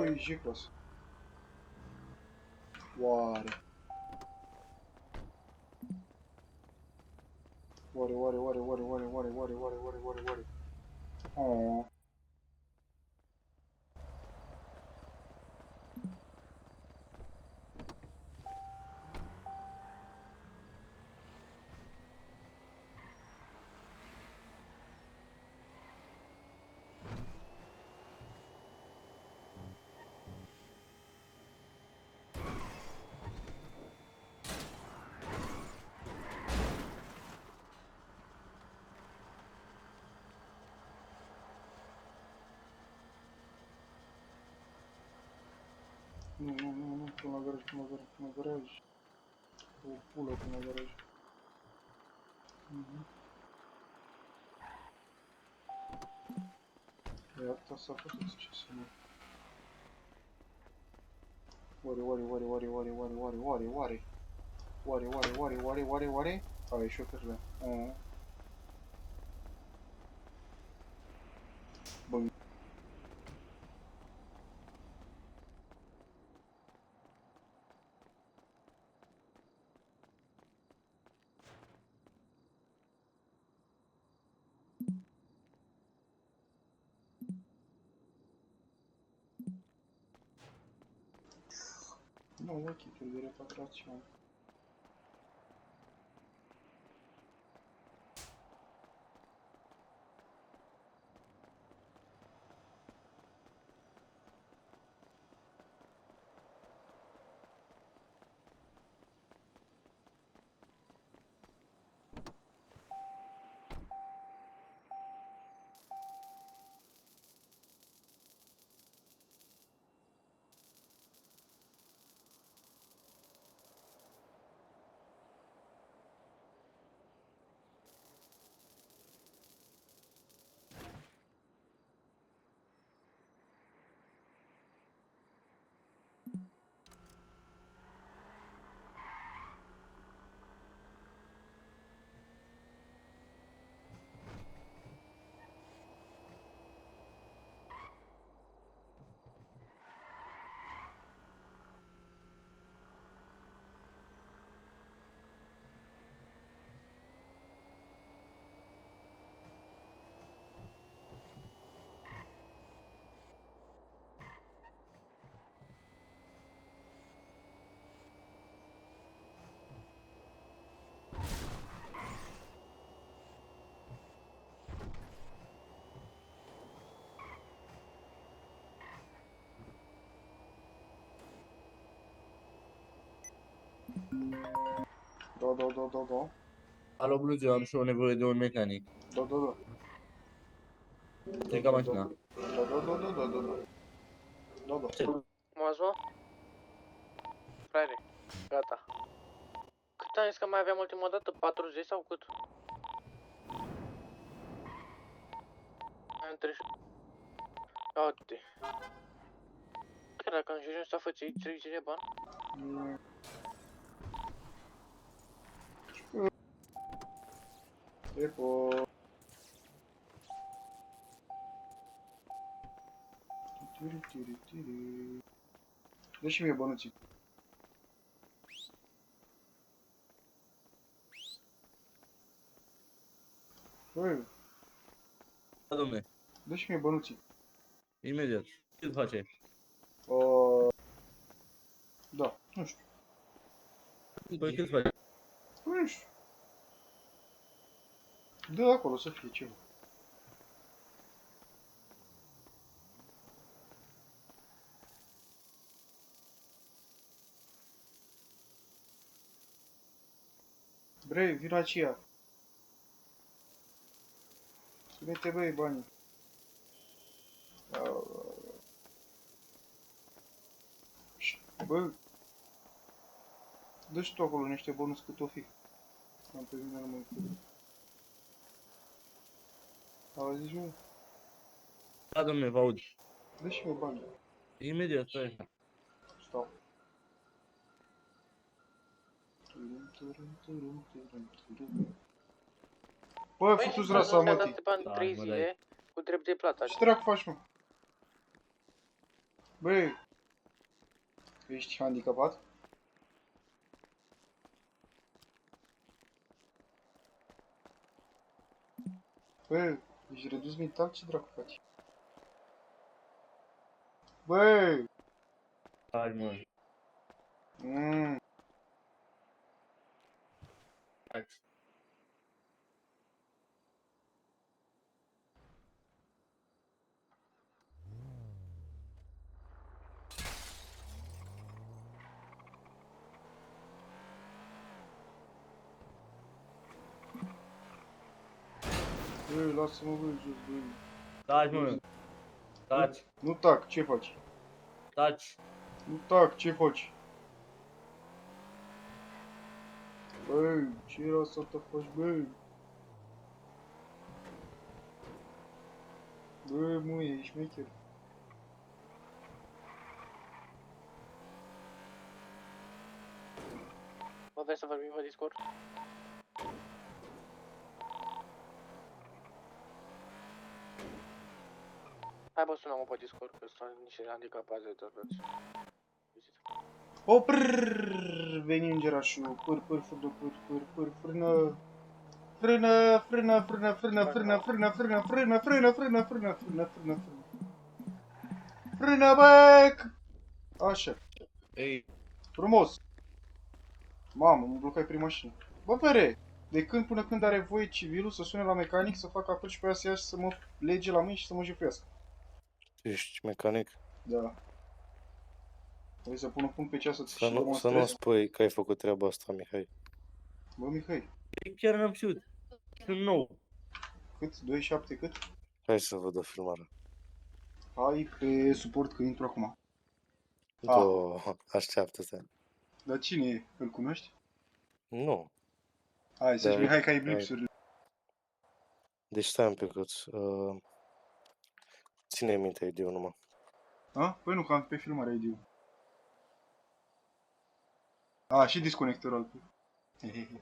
Ui, jicos. Oare. Oare. Oh. Nu, până la garaj. O pulă până la garaj. Iată s-a făcut ce să nu. Oare. Hai, șoferle. Bă. Nu, ochii de repatriațiune. Da. Alo, Blues, eu am și o nevoie de un mecanic. Da. Te ca mașina. Da. M-ați luat? Frate, gata. Cât am zis că mai aveam ultima dată? 40 sau cât? Am 30. Uite. Chiar dacă ajungem să faci 30 de bani? Epo. Dă și mie bănuții. Băi, Da, domne, dă și mie bănuții. imediat. Ce face? Da, nu știu. Păi cât face? Nu știu. Dă acolo să fie ceva. Bre, vino aceea. Spune-te, băi, banii. Bă, dă și tu acolo niște bonus cât o fi. Am pe mine nu mă încurc. Auzi, mă? Da, domne, vă aud. Dă și mie bani. Imediat, stai așa. Stau. Bă, futu-ți rasa, mătii. Bani Da, 3 mă, zile cu drept de plată. Ce dracu faci, mă? Bă, ești handicapat? Bă, ești redus mental? Ce dracu faci? Bă! Hai, mă. Mm. Hai. Bă, lasă-mă, bă, jos, bă. Taci, mă. Taci. Nu tac, ce faci? Taci. Nu tac, ce faci? Bă, ce era să te faci, bă? Bă, muie, ești șmecher. Bă, vrei să vorbim pe Discord? Hai bă, sună-mă pe Discord, că sunt niște handicapați de tot. O, prrrr, veni îngerașul, pâr, fârdă, pâr, frână. Frână, frână, frână, frână, frână, frână, frână, frână, frână, frână, frână, frână, frână, frână. Frână, bă! Așa, Ei, frumos. Mamă, mă blocai prin mașină. Bă, pere, de când până când are voie civilul să sune la mecanic, să facă apel și pe aia să ia și să mă lege la mâini și să mă jefuiască? Ești mecanic? Da. Vrei să pun un punct pe ceas să-ți și Să nu demonstrez? spui că ai făcut treaba asta, Mihai. Bă, Mihai, chiar n-am știut. Sunt nou. cât? 2,7 cât? Hai să văd o filmare. Hai pe suport că intru acum. Așteaptă-te. Dar cine e? Îl cunoști? Nu. Hai, să-și Da, Mihai că ai da. blipsuri. Deci stai un picuț. Ține minte ID-ul numai. A? Păi nu, că am pe filmare ID-ul. A, și disconectorul altul. Hehehe.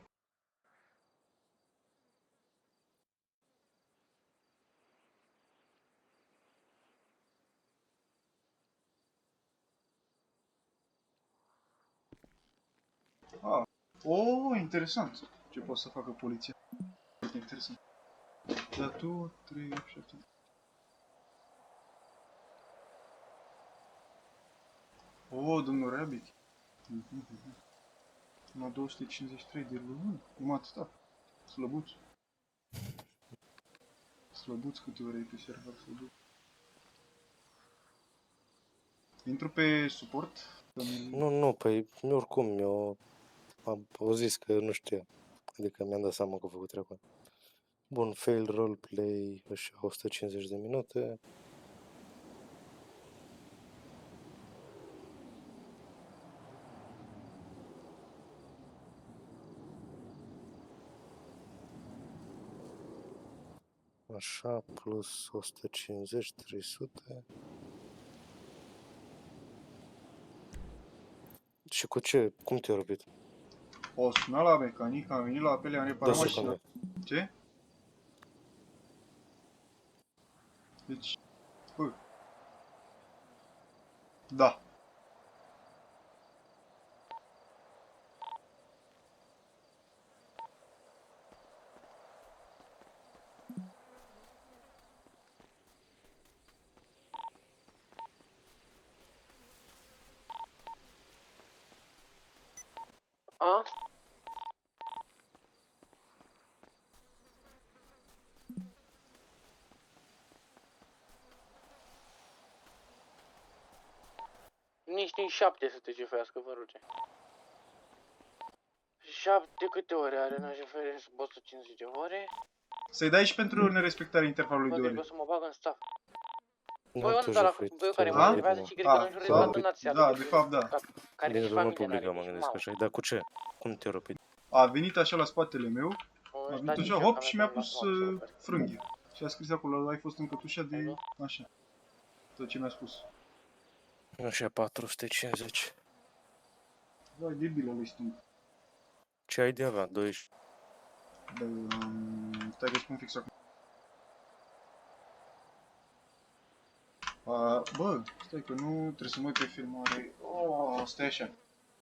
Ah. Oh, interesant. Ce poate să facă poliția? Foarte interesant. Dar tu, 3, 8, 7. Oh, domnul Rabbit. Numai 253 de luni. Numai atâta. Slăbuț. Slăbuț câte ore ai pe server, slăbuț. Intru pe suport. Nu, păi oricum, eu am zis că nu știa. Adică mi-am dat seama că a făcut treaba. Bun, fail roleplay, așa, 150 de minute. Așa, plus 150, 300. Și cu ce? Cum te-ai răpit? O sunat la mecanic, am venit la apele, am reparat 2 mașina. secunde. Ce? Deci, bă. Da. A? Nici 7 să te jefuiască, vă ruge. 7 câte ore are în jefuire sub 150 de ore? Să-i dai și pentru nerespectarea intervalului Bă, de deci ore. o să mă bag în staff. Nu Băi, eu te nu, dar la jefuit, băiul care te-ai mă A? enervează răpit, și cred că nu-și sau- rezolvat donația. da, de fapt, da. Care Din și zonă familie publică n-are, mă deci gândesc mamă. așa. Dar cu ce? Cum te-ai răpit? A venit așa la spatele meu, a venit Stați așa, nici hop, eu, și că mi-a am pus luat super. frânghie. Și a scris acolo, ai fost încătușat de... Așa. Tot ce mi-a spus. Așa, 450. Vai, debil ăla-i stâng. Ce ai de avea? 12. Stai că spun fix acum. Bă, stai că nu trebuie să mă uit pe filmare. Oh, stai așa.